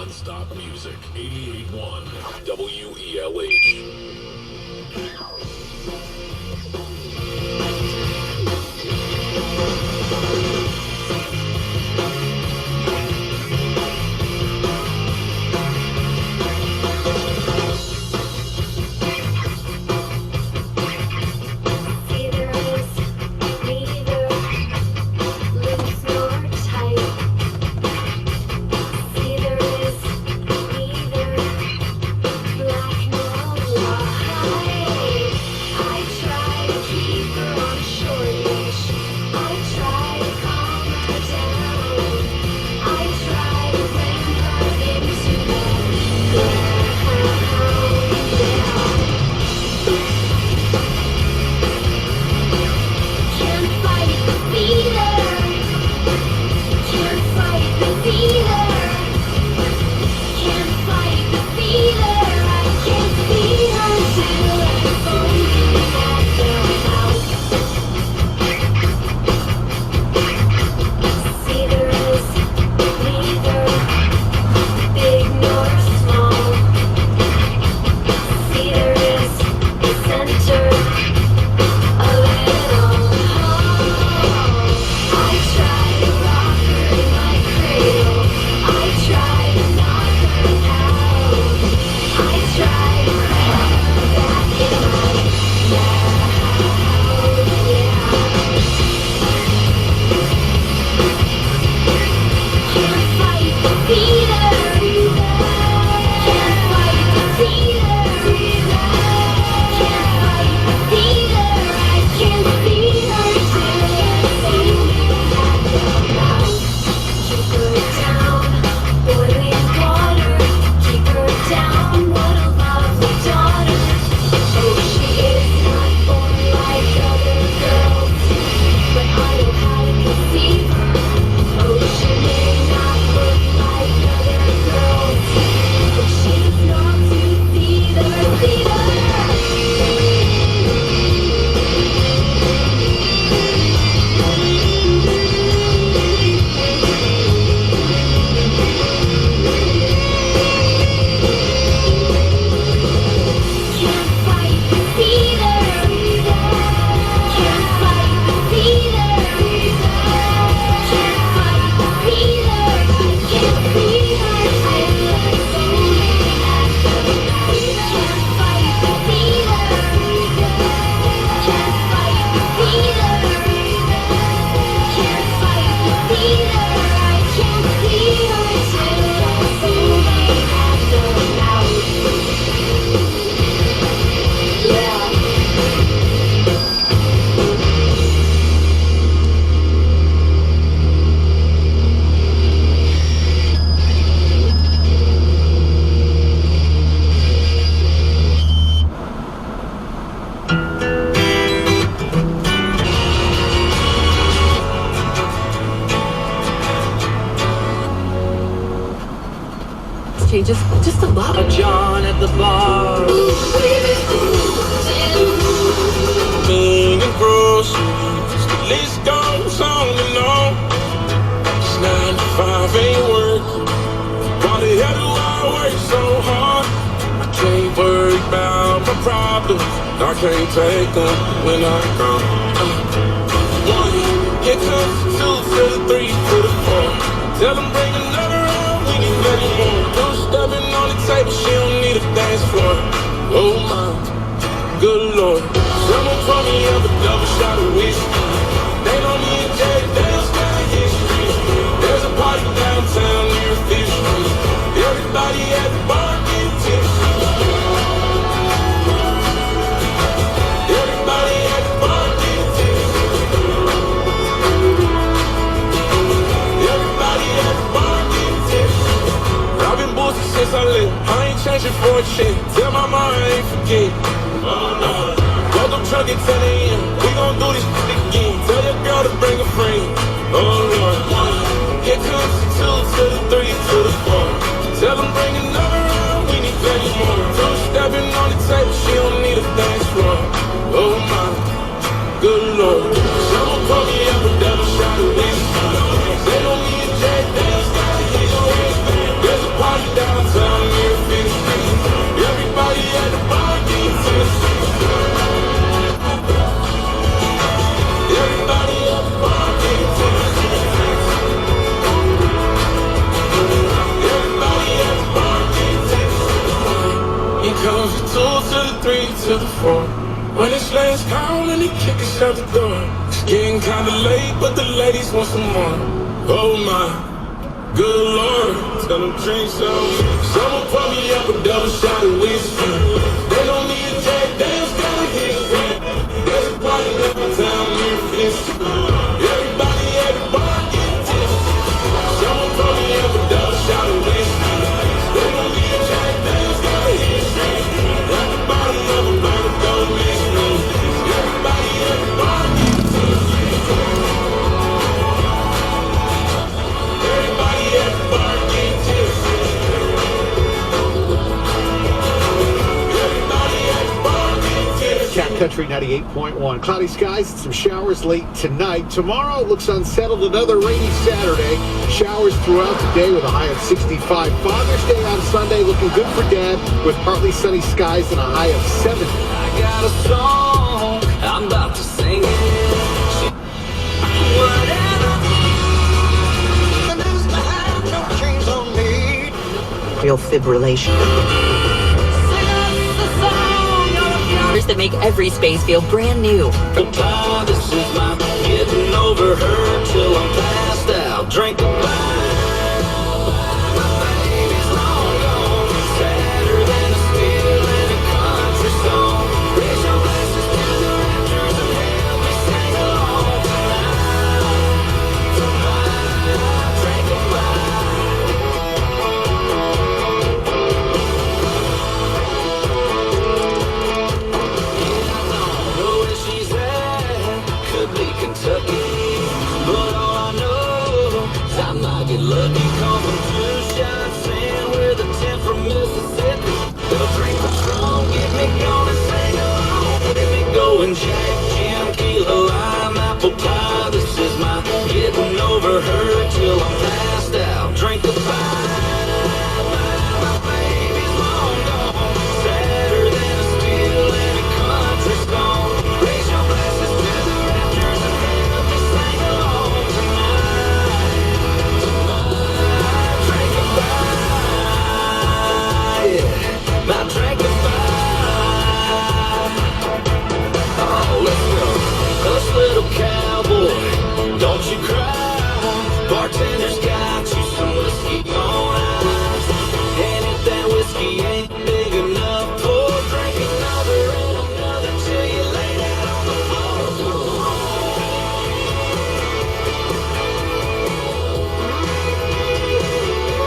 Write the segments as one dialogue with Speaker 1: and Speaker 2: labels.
Speaker 1: Non-stop music. 88.1 WELH.
Speaker 2: Just a lot of John at the bar.
Speaker 3: Being and groceries, the list goes on and on. It's 9 to 5 ain't working. Why the hell do I work so hard? I can't worry about my problems. I can't take them when I come. 1, here comes the 2 to the 3 to the 4. Tell them bring another round, we need plenty more. Stepping on the table, she don't need a dance floor. Oh my, good lord. Someone pour me up a double shot of whiskey. They don't need Jack Daniels, got history. There's a party downtown near Fish Street. Everybody at the bar getting tipsy. Everybody at the bar getting tipsy. Everybody at the bar getting tipsy. I've been boosted since I left. I ain't changing for a chick. Tell my mom I ain't forget. Oh no. Woke up drunk at 10 a.m. We gon' do this again. Tell your girl to bring a friend. Oh Lord. 1, here comes the 2 to the 3 to the 4. Tell them bring another round. We need plenty more. 2 stepping on the table. She don't need a dance floor. Oh my, good lord. Someone pour me up a double shot of whiskey. They don't need Jack Daniels, got history. There's a party down to the floor. When it's last call and they kick us out the door. It's getting kinda late, but the ladies want some more. Oh my, good lord, tell them drink some. Someone pour me up a double shot of whiskey. They don't need a Jack Daniels, gotta hit it. There's a party downtown Memphis. Everybody at the bar get tipsy. Someone pour me up a double shot of whiskey. They don't need a Jack Daniels, gotta hit it. At the bottom of a bottle, don't miss me. Everybody at the bar get tipsy. Everybody at the bar get tipsy. Everybody at the bar get tipsy.
Speaker 4: Cat Country 98.1. Cloudy skies and some showers late tonight. Tomorrow it looks unsettled. Another rainy Saturday. Showers throughout the day with a high of 65. Father's Day on Sunday looking good for Dad with partly sunny skies and a high of 70.
Speaker 2: I got a song, I'm about to sing it. Whatever.
Speaker 5: Real fibrillation.
Speaker 6: That make every space feel brand new.
Speaker 2: This is my getting over her till I'm passed out. Drink a wine. My baby's long gone. Sadder than a spill in a country song. Raise your glasses to the raptures and help me sing along tonight. Tonight, drink a wine. Kentucky, but all I know is I might get lucky. Cause I'm 2 shots in with a 10 from Mississippi. They'll drink Patron, get me going and sing along. Get me going, Jack, Jim, Kilo, lime, apple pie. This is my getting over her till I'm passed out. Drink a pie. My baby's long gone. Sadder than a steel in a country song. Raise your glasses to the raptures and help me sing along tonight. Tonight, drink a pie. Yeah, my drink a pie. Oh, let's go. Hush, little cowboy, don't you cry. Bartender's got you some whiskey on ice. And if that whiskey ain't big enough, pour drink another and another till you lay down on the floor.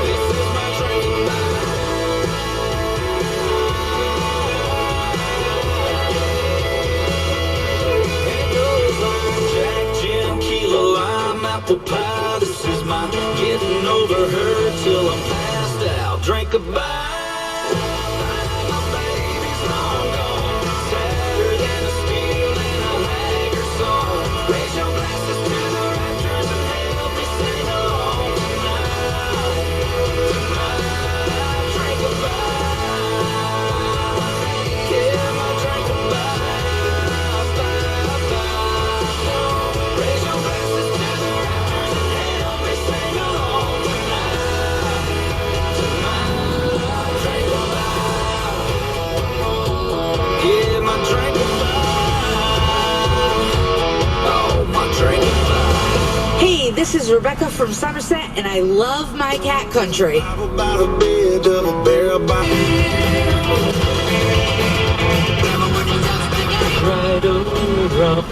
Speaker 2: This is my drinking night. It goes on Jack, Jim, Kilo, lime, apple pie. This is my getting over her till I'm passed out. Drink a bite. My baby's long gone. Sadder than a steel in a Haggard song. Raise your glasses to the raptures and help me sing along tonight. Tonight, drink a bite. Yeah, my drink a bite. Raise your glasses to the raptures and help me sing along tonight. Tonight, drink a bite. Yeah, my drink a bite. Oh, my drink a bite.
Speaker 6: Hey, this is Rebecca from Somerset, and I love my Cat Country.
Speaker 3: About a bed, double barrel
Speaker 2: Right over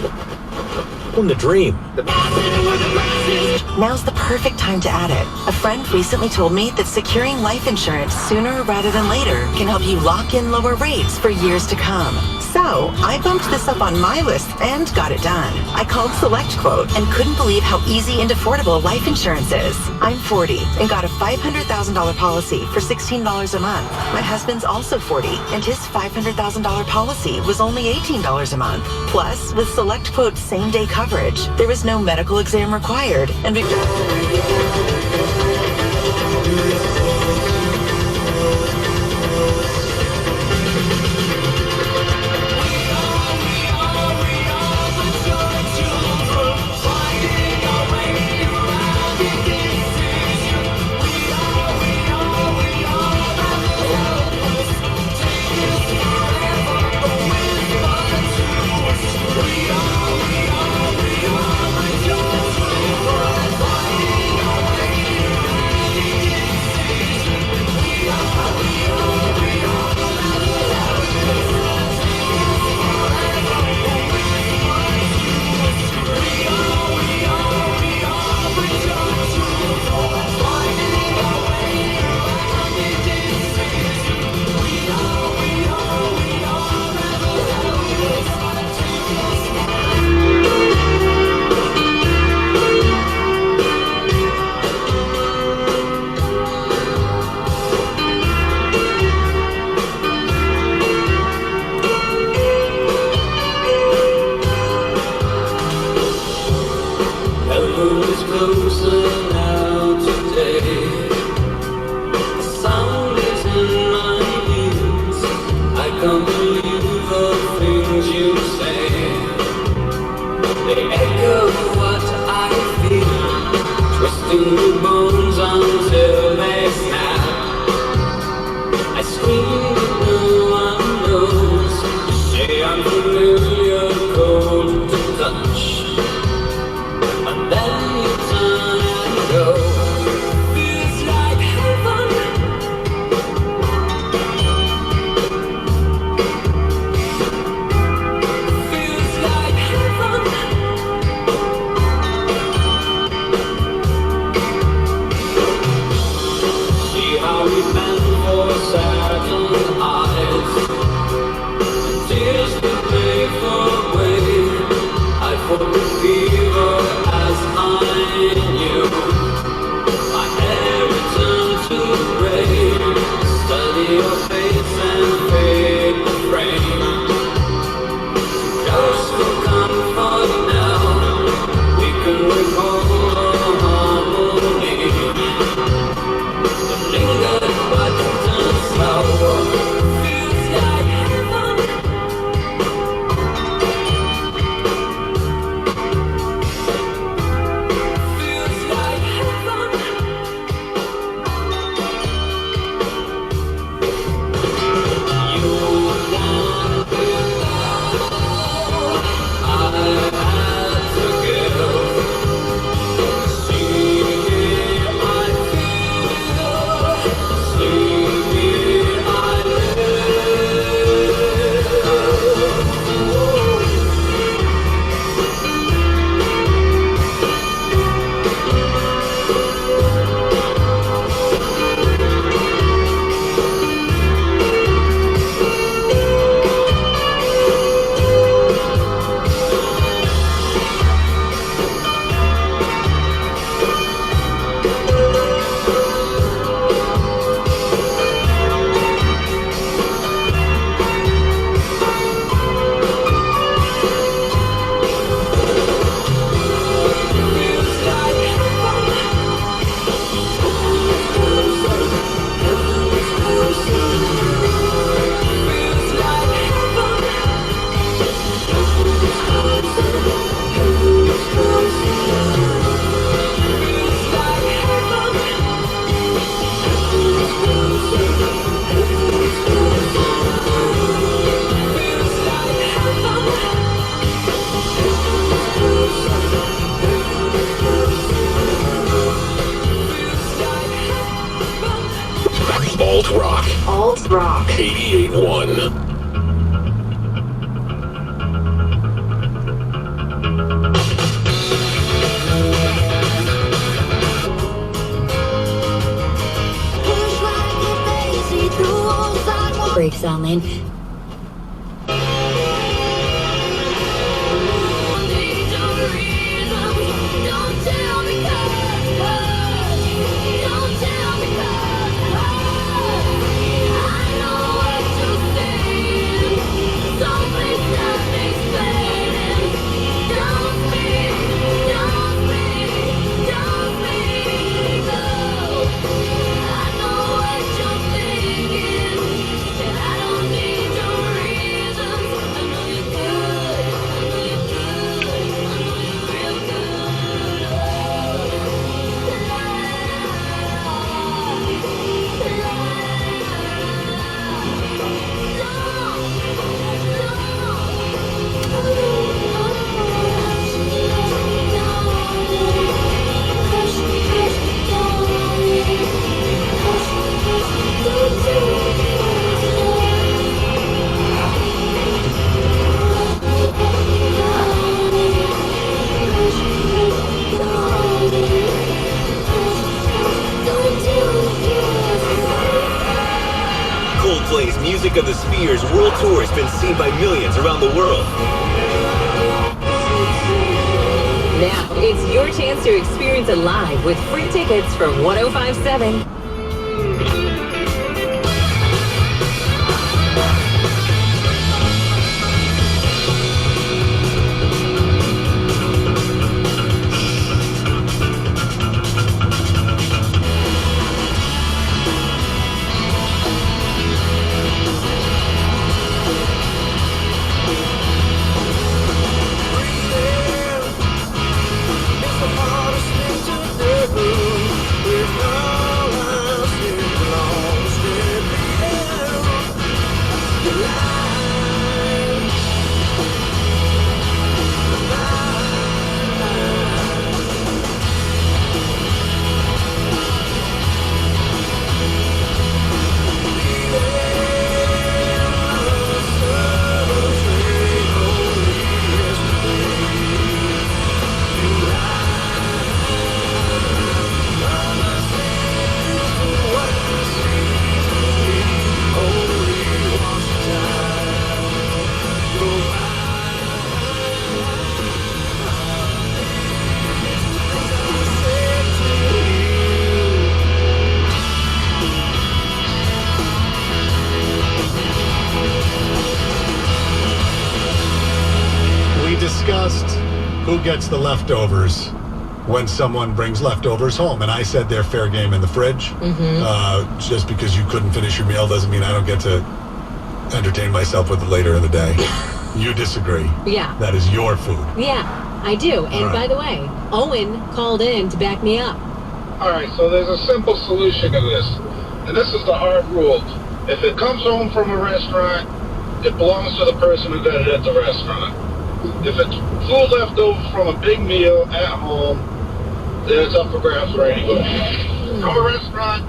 Speaker 2: on the dream.
Speaker 5: Now's the perfect time to add it. A friend recently told me that securing life insurance sooner rather than later can help you lock in lower rates for years to come. So I bumped this up on my list and got it done. I called SelectQuote and couldn't believe how easy and affordable life insurance is. I'm 40 and got a $500,000 policy for $16 a month. My husband's also 40 and his $500,000 policy was only $18 a month. Plus, with SelectQuote's same-day coverage, there was no medical exam required, and
Speaker 1: Alt Rock.
Speaker 6: Alt Rock.
Speaker 1: 88.1.
Speaker 6: Brakes on, Lynn.
Speaker 2: Coldplay's Music of the Spheres World Tour has been seen by millions around the world.
Speaker 7: Now, it's your chance to experience it live with free tickets from 1057.
Speaker 4: Discussed who gets the leftovers when someone brings leftovers home, and I said they're fair game in the fridge. Just because you couldn't finish your meal doesn't mean I don't get to entertain myself with it later in the day. You disagree?
Speaker 7: Yeah.
Speaker 4: That is your food.
Speaker 7: Yeah, I do. And by the way, Owen called in to back me up.
Speaker 8: All right, so there's a simple solution to this, and this is the hard rule. If it comes home from a restaurant, it belongs to the person who got it at the restaurant. If it's food left over from a big meal at home, then it's up for grabs for anybody. From a restaurant,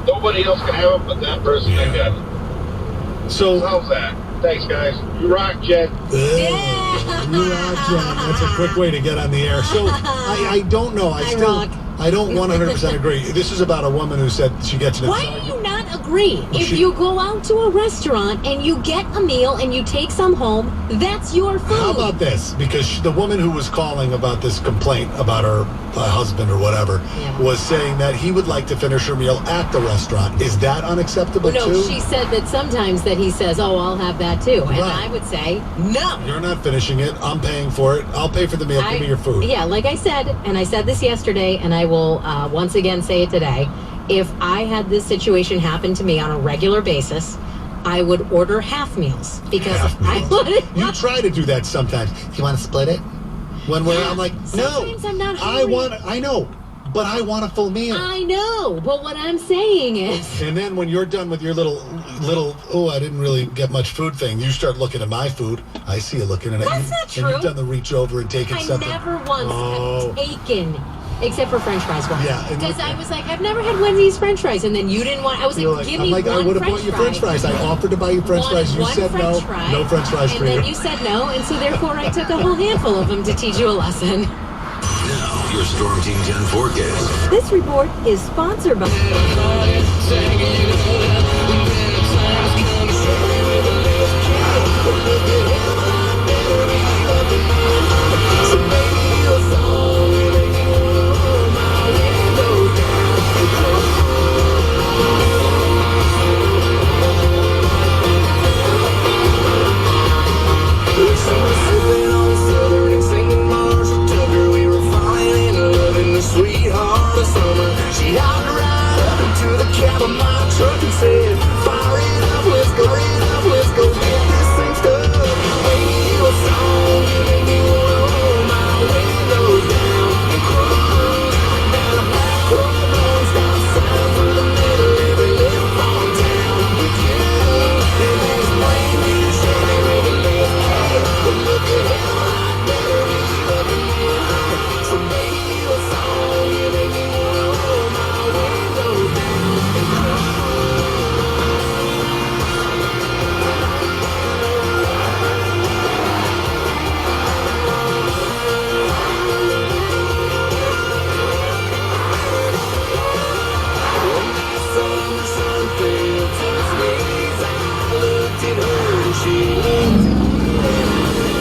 Speaker 8: nobody else can have it but that person that got it.
Speaker 4: So
Speaker 8: how's that? Thanks, guys. You rock, Jen.
Speaker 4: You rock, Jen. That's a quick way to get on the air. So I don't know. I don't 100% agree. This is about a woman who said she gets an.
Speaker 7: Why do you not agree? If you go out to a restaurant and you get a meal and you take some home, that's your food.
Speaker 4: How about this? Because the woman who was calling about this complaint about her husband or whatever was saying that he would like to finish her meal at the restaurant. Is that unacceptable too?
Speaker 7: No, she said that sometimes that he says, oh, I'll have that too. And I would say, no.
Speaker 4: You're not finishing it. I'm paying for it. I'll pay for the meal. Give me your food.
Speaker 7: Yeah, like I said, and I said this yesterday, and I will once again say it today. If I had this situation happen to me on a regular basis, I would order half meals because I would.
Speaker 4: You try to do that sometimes. You want to split it? When I'm like, no.
Speaker 7: Sometimes I'm not hungry.
Speaker 4: I know, but I want a full meal.
Speaker 7: I know, but what I'm saying is.
Speaker 4: And then when you're done with your little, oh, I didn't really get much food thing, you start looking at my food. I see you looking at it.
Speaker 7: That's not true.
Speaker 4: And you've done the reach over and taken something.
Speaker 7: I never once have taken Except for French fries once.
Speaker 4: Yeah.
Speaker 7: Because I was like, I've never had Wendy's French fries, and then you didn't want. I was like, give me one
Speaker 4: I would have bought you French fries. I offered to buy you French fries. You said no. No French fries for you.
Speaker 7: And then you said no, and so therefore I took a whole handful of them to teach you a lesson.
Speaker 2: Now, your Storm Team 10 forecast.
Speaker 6: This report is sponsored by...
Speaker 2: Sweetheart of summer, she hopped right up into the cab of my truck and said, fire it up, let's go, get this thing started. Radio song, you make me wanna roll my windows down and cruise down a back road, non-stop sign through the middle of every little farm town with you. And there's brand new Chevy with a lift kit, but look at him like better be looking me. So radio song, you make me wanna roll my windows down and cruise. Summer sun fell to its knees. I looked at her and she looked at me.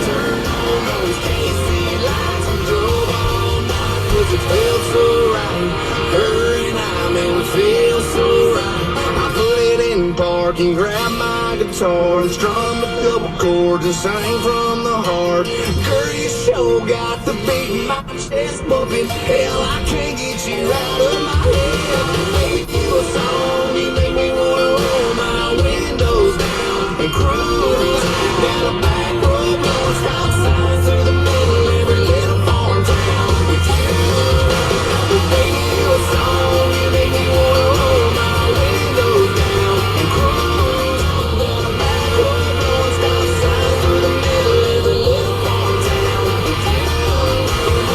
Speaker 2: Turned on those KC lights and drove all night 'cause it felt so right. Her and I, man, we feel so right. I put it in park and grabbed my guitar and strummed a couple chords and sang from the heart. Girl, you sure got the beat in my chest bumping. Hell, I can't get you out of my head. Make you a song, you make me wanna roll my windows down and cruise down a back road, blowing stop signs through the middle of every little farm town with you. Make you a song, you make me wanna roll my windows down and cruise down a back road, blowing stop signs through the middle of every little farm town with you.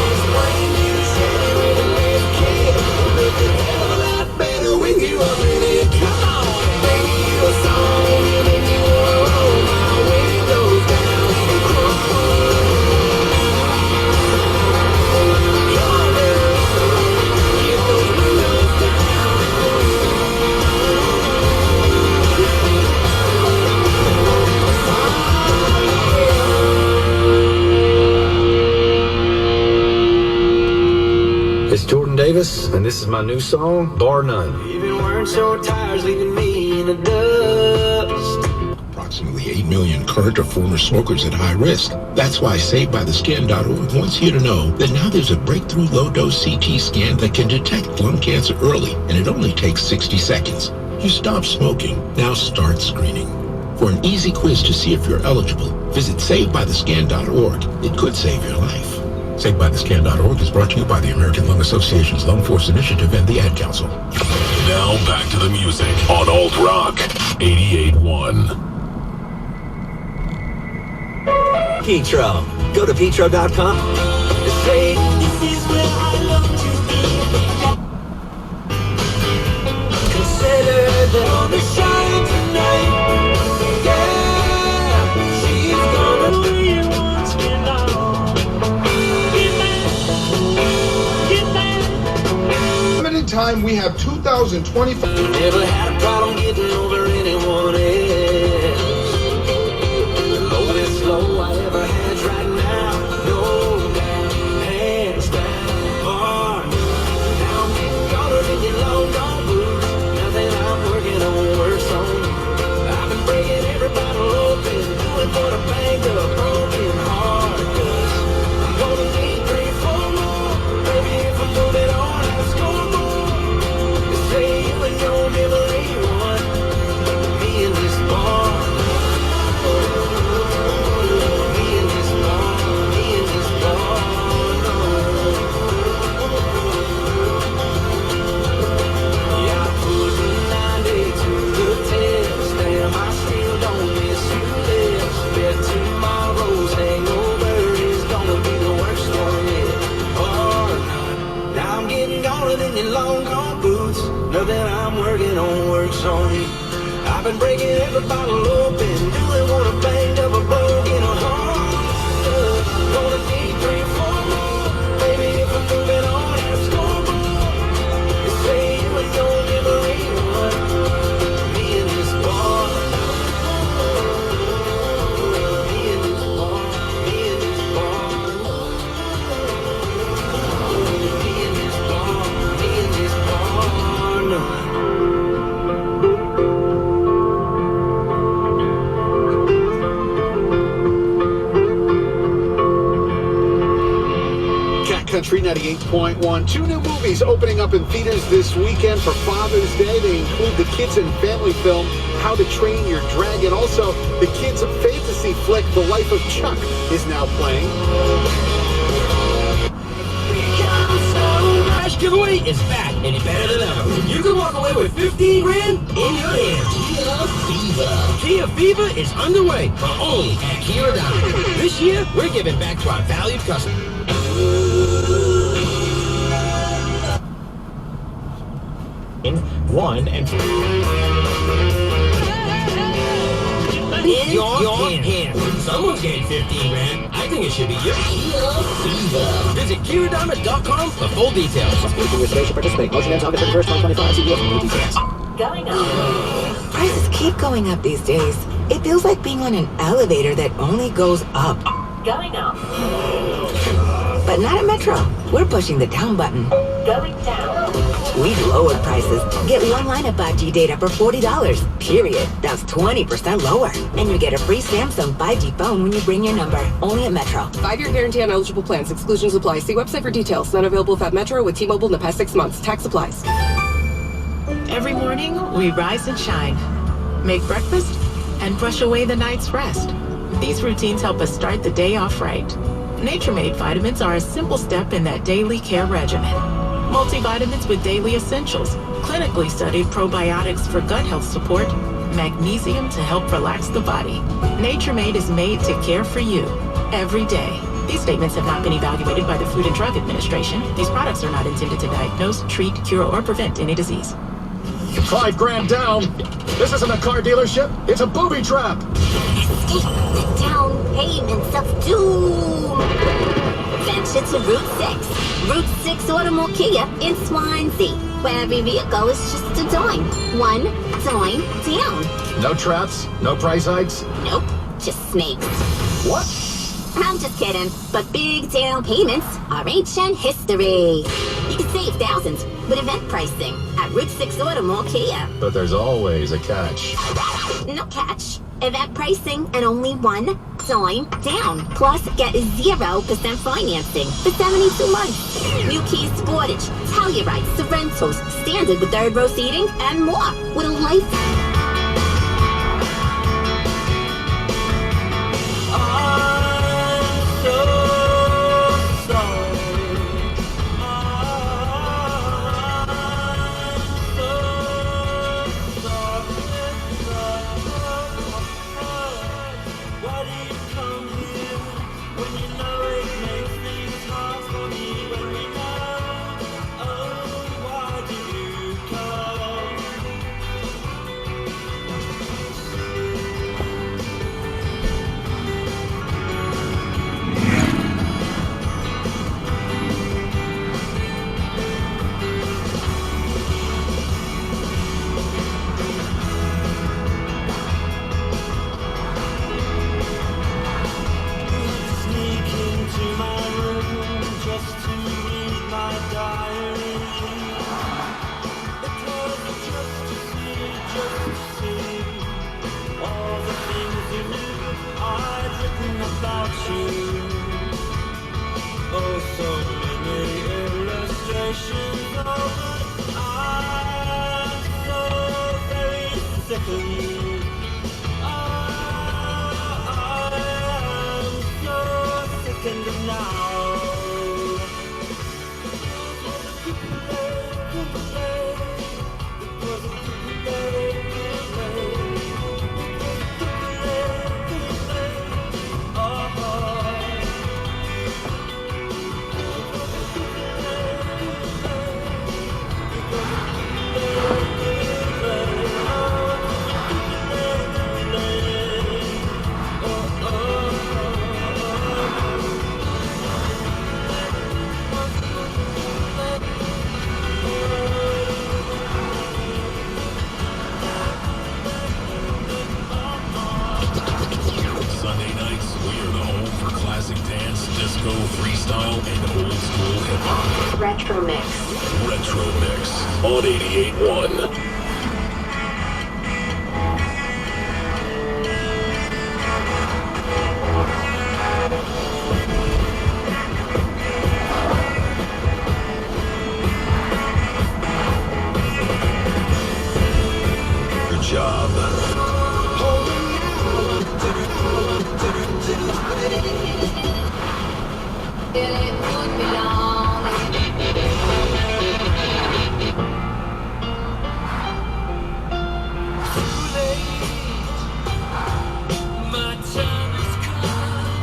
Speaker 2: It's brand new Chevy with a lift kit, look a hell of a lot better when you up in it. Come on, make you a song, you make me wanna roll my windows down and cruise. Come on, girl, get those windows down.
Speaker 9: It's Jordan Davis, and this is my new song, Bar None.
Speaker 2: Even wearing short tires, leaving me in the dust.
Speaker 10: Approximately 8 million current or former smokers at high risk. That's why SavedByTheScan.org wants you to know that now there's a breakthrough low-dose CT scan that can detect lung cancer early, and it only takes 60 seconds. You stop smoking, now start screening. For an easy quiz to see if you're eligible, visit SavedByTheScan.org. It could save your life. SavedByTheScan.org is brought to you by the American Lung Association's Lung Force Initiative and the Ad Council.
Speaker 1: Now back to the music on Alt Rock 88.1.
Speaker 2: Petro. Go to petro.com. Say, this is where I long to be. Consider that on the shine tonight. Yeah, she's gonna do you once again now.
Speaker 8: Limited time, we have 2025.
Speaker 2: Never had a problem getting over anyone else. The lowest low I ever had's right now. No doubt, hands down, bar none. Now I'm getting colder in your long gone boots. Nothing I'm working on worse on you. I've been breaking every bottle open, doing for the banged up broken heart. 'Cause I'm gonna need 3, 4 more. Maybe if I'm moving on, I'll score more. Say you and your memory one. works on you. I've been breaking every bottle open, doing what I banged up a broken heart. Gonna need 3 or 4 more, baby, if I'm moving on that scoreboard. You say you ain't gonna never one. Me and this bar. Me and this bar. Me and this bar. Me and this bar. Me and this bar. No.
Speaker 4: Country 98.1. 2 new movies opening up in theaters this weekend for Father's Day. They include the kids and family film How to Train Your Dragon. Also, the kids' fantasy flick The Life of Chuck is now playing.
Speaker 11: Cash giveaway is back and it's better than ever. You can walk away with 15 grand in your hand. Kia Fever. Kia Fever is underway, but only at Kia Rhode. This year, we're giving back to our valued customers. 1 and 2. In your hand. Someone's getting 15 grand. I think it should be you. Kia Fever. Visit KiaRhode.com for full details.
Speaker 12: Participate. Motion ends August 31st, 2025. CVS for details.
Speaker 5: Going up. Prices keep going up these days. It feels like being on an elevator that only goes up.
Speaker 13: Going up.
Speaker 5: But not at Metro. We're pushing the down button.
Speaker 13: Going down.
Speaker 5: We've lowered prices. Get one line of 5G data for $40. Period. That's 20% lower. And you get a free Samsung 5G phone when you bring your number. Only at Metro.
Speaker 14: 5-year guarantee on eligible plans. Exclusions apply. See website for details. Not available at Metro with T-Mobile in the past 6 months. Tax applies.
Speaker 15: Every morning, we rise and shine. Make breakfast and brush away the night's rest. These routines help us start the day off right. Nature-Made vitamins are a simple step in that daily care regimen. Multivitamins with daily essentials, clinically studied probiotics for gut health support, magnesium to help relax the body. Nature-Made is made to care for you every day. These statements have not been evaluated by the Food and Drug Administration. These products are not intended to diagnose, treat, cure, or prevent any disease.
Speaker 16: 5 grand down. This isn't a car dealership. It's a booby trap.
Speaker 17: Escape the down payments of doom. Venture to Route 6. Route 6 Automall Kia in Swansea, where every vehicle is just a dime. 1 dime down.
Speaker 16: No traps? No price hikes?
Speaker 17: Nope, just snakes.
Speaker 16: What?
Speaker 17: I'm just kidding, but big down payments are ancient history. You can save thousands with event pricing at Route 6 Automall Kia.
Speaker 16: But there's always a catch.
Speaker 17: No catch. Event pricing and only 1 dime down. Plus, get 0% financing for 72 months. New Kia Sportage, Tellurides, rentals, standard with 3rd row seating, and more. With a life.
Speaker 1: disco, freestyle, and old school hip hop.
Speaker 13: Retro Mix.
Speaker 1: Retro Mix on 88.1. Good job.
Speaker 2: My time has come.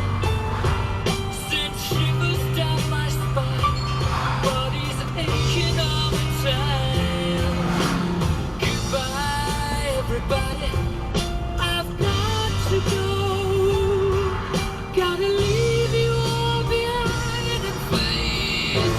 Speaker 2: Sent shivers down my spine. Body's aching all the time. Goodbye, everybody. I've got to go. Gotta leave you all behind and face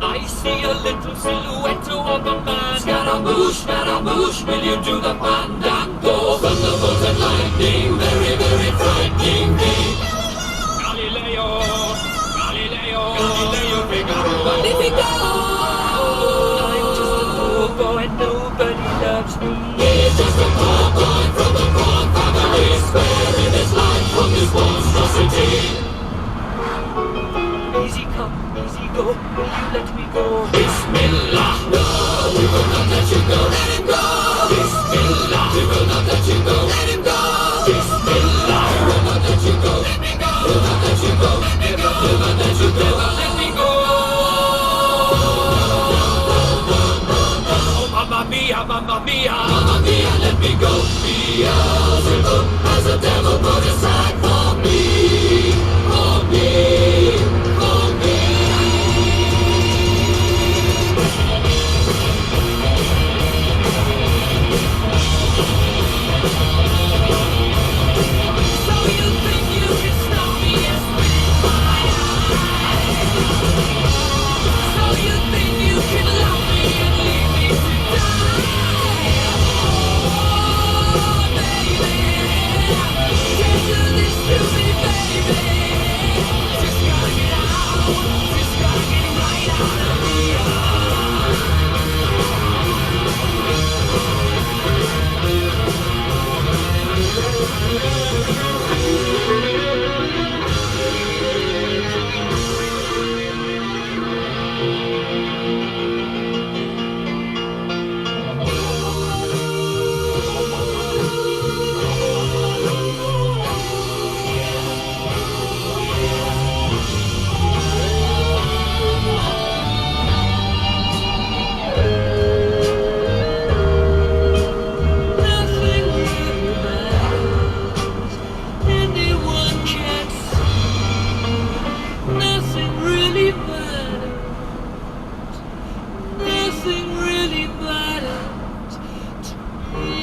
Speaker 2: I see a little silhouette of a man. Scaramouche, will you do the fandango? Thunderbolt and lightning, very, very frightening me. Galileo, Figaro, Magnifico. I'm just a poor boy, nobody loves me. He's just a poor boy from a poor family, sparing his life from this monstrosity. Easy come, easy go, will you let me go? Bismillah, no, we will not let you go, let him go. Bismillah, we will not let you go, let him go. Bismillah, we will not let you go, let me go. We'll not let you go, let me go. We'll not let you go, let me go. Oh, mamma mia, mamma mia, mamma mia, let me go. Beelzebub has a devil put aside for me, for me, for me. So you think you can stop me and spit in my eyes? So you think you can love me and leave me to die? Oh, baby, can't do this to me, baby. Just gotta get out, just gotta get right out of here. Nothing really matters. Anyone can see. Nothing really matters. Nothing really matters to me.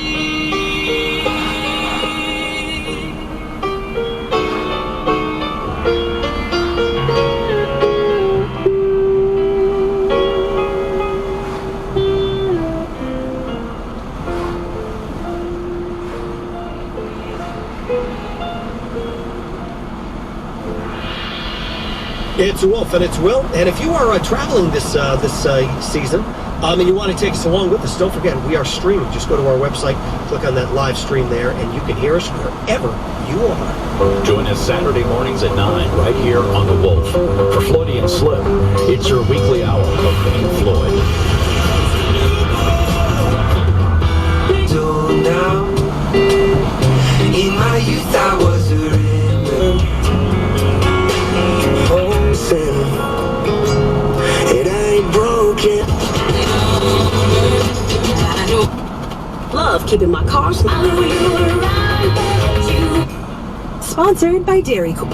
Speaker 18: It's Wolf and it's Will, and if you are traveling this season, and you want to take us along with us, don't forget we are streaming. Just go to our website, click on that live stream there, and you can hear us wherever you are.
Speaker 19: Join us Saturday mornings at 9 right here on The Wolf. For Floydie and Slim, it's your weekly hour of Pink Floyd.
Speaker 2: Now, in my youth I was a rebel.
Speaker 6: Love keeping my car smiling. Sponsored by Dairy Queen.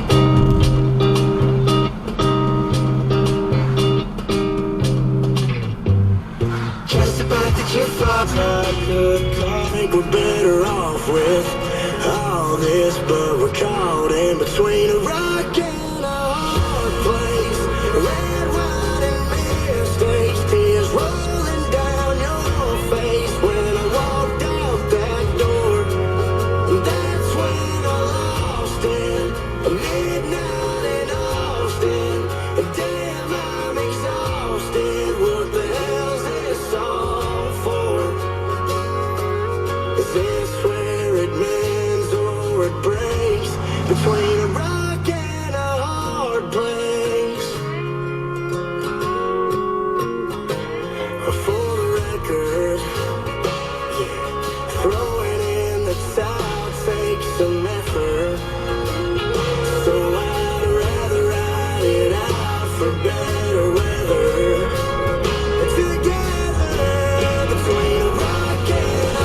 Speaker 2: Just about that you thought I think we're better off with all this, but we're caught in between a rock and a hard place. Red wine and mistakes, tears rolling down your face when I walked out that door. That's when I lost it. Midnight in Austin, and damn, I'm exhausted. What the hell's this all for? Is this where it mends or it breaks? Between a rock and a hard place. For the record, yeah, throwing in the towel takes some effort. So I'd rather ride it out for better weather. Together, between a rock and a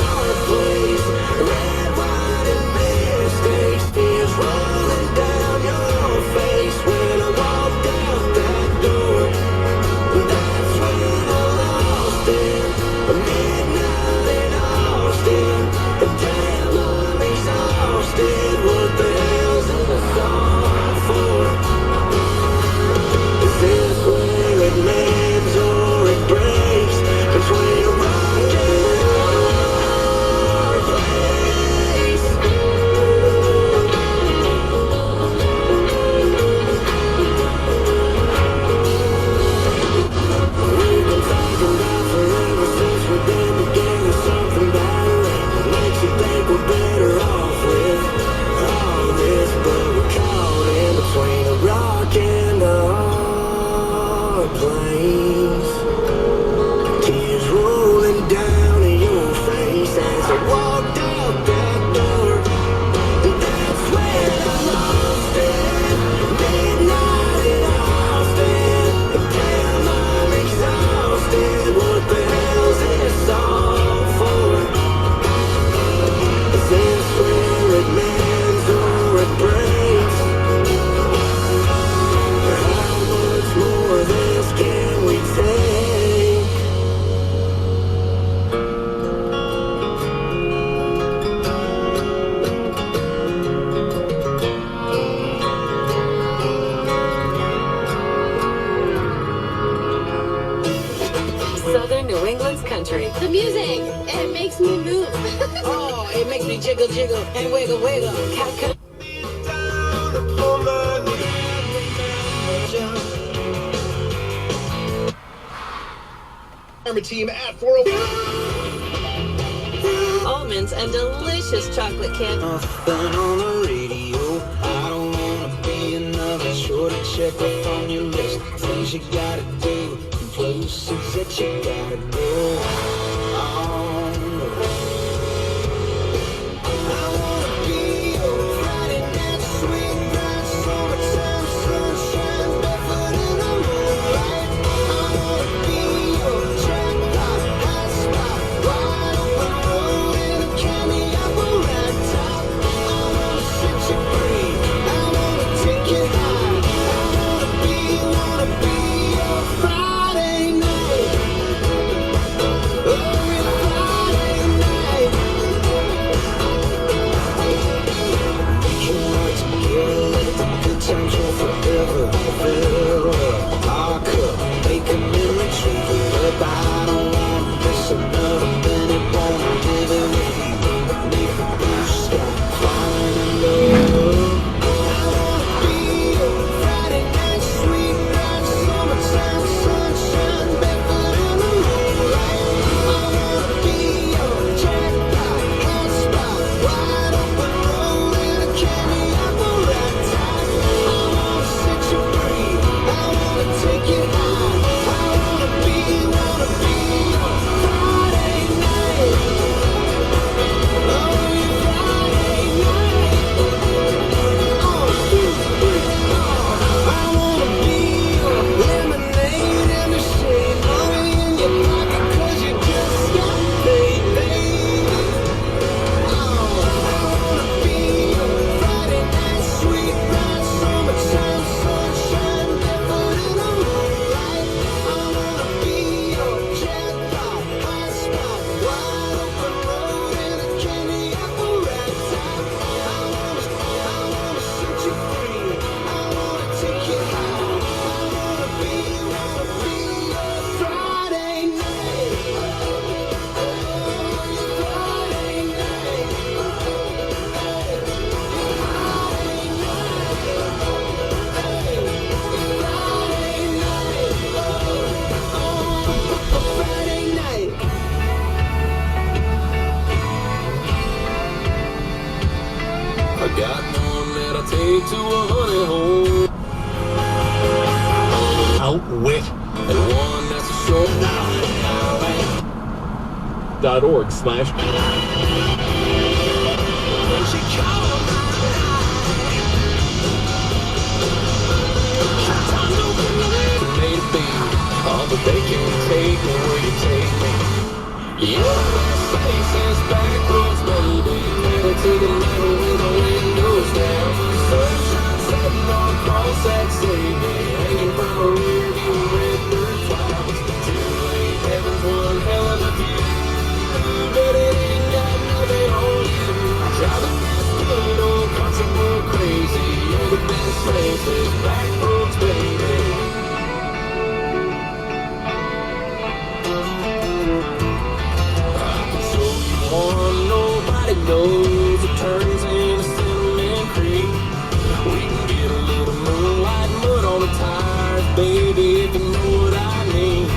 Speaker 2: hard place. Red wine and mistakes, tears rolling down your face when I walked out that door. That's when I lost it. Midnight in Austin, and damn, I'm exhausted. What the hell's this all for? Is this where it mends or it breaks? Between a rock and a hard place. We've been talking about forever since we've been together. Something about it makes you think we're better off with all this, but we're caught in between a rock and a hard place. Tears rolling down in your face as I walked out that door. And that's when I lost it. Midnight in Austin. And damn, I'm exhausted. What the hell's this all for? Is this where it mends or it breaks? How much more of this can we take?
Speaker 6: Southern New England's country.
Speaker 20: The music, it makes me move.
Speaker 6: Oh, it makes me jiggle, jiggle, and wiggle, wiggle.
Speaker 4: Army team at 401.
Speaker 6: Almonds and delicious chocolate candy.
Speaker 2: Nothing on the radio. I don't wanna be another chore to check off on your list. Things you gotta do, places that you gotta go. On the road. I wanna be your Friday night sweet bright summertime sunshine, barefoot in the moonlight. I wanna be your jackpot hot spot, wide open road in a candy apple rag top. I wanna set you free. I wanna take you high. I wanna be your Friday night. Oh, straight to a honey hole.
Speaker 4: Outwit.
Speaker 2: And one that's a short
Speaker 4: .org/.
Speaker 2: Oh, but they can't take me where you take me. Your best place is back roads, baby. Pedal to the metal with the windows down. Sunshine setting on a cross that saved me. Hanging from a rear view red bird clouds. Too late, heaven's one hell of a view. But it ain't got nothing on you. Driving this good old country road crazy. You're the best place is back roads, baby. Nobody knows it turns into Cinnamon Creek. We can get a little moonlight mud on the tires, baby, if you know what I mean.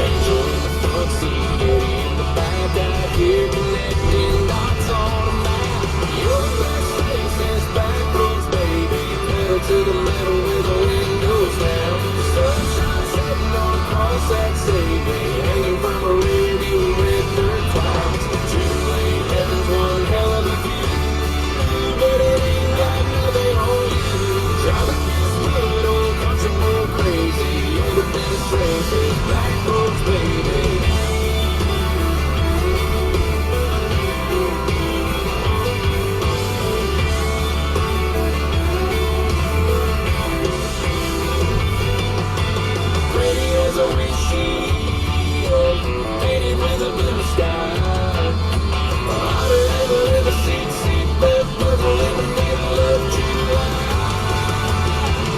Speaker 2: Enjoy the front seat, Eddie in the back, out here connecting dots on the map. Your best place is back roads, baby. Pedal to the metal with the windows down. Sunshine setting on a cross that saved me. Hanging from a rear view red dirt clouds. One hell of a view, but it ain't got nothing on you. Driving this good old country road crazy. You're the best place is back roads, baby. Pretty as a windshield, painted with a blue sky.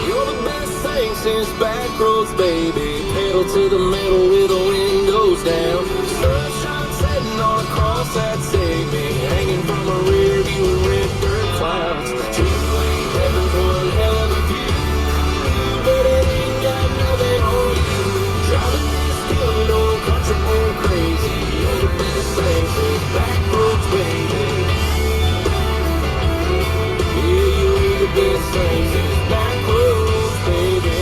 Speaker 2: You're the best thing since back roads, baby. Pedal to the metal with the windows down. Sunshine setting on a cross that saved me. Hanging from a rear view red dirt clouds. Too late, heaven's one hell of a view. But it ain't got nothing on you. Driving this good old country road crazy. You're the best thing since back roads, baby. Best things is back roads, baby.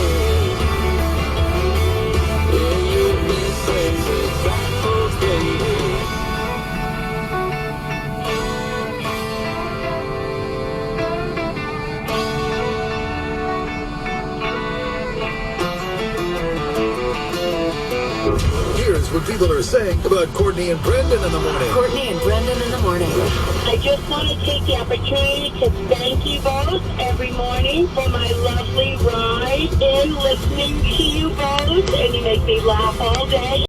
Speaker 2: Yeah, your best things is back roads, baby.
Speaker 4: Here's what people are saying about Courtney and Brendan in the morning.
Speaker 6: Courtney and Brendan in the morning.
Speaker 13: I just want to take the opportunity to thank you both every morning for my lovely ride in listening to you both, and you make me laugh all day.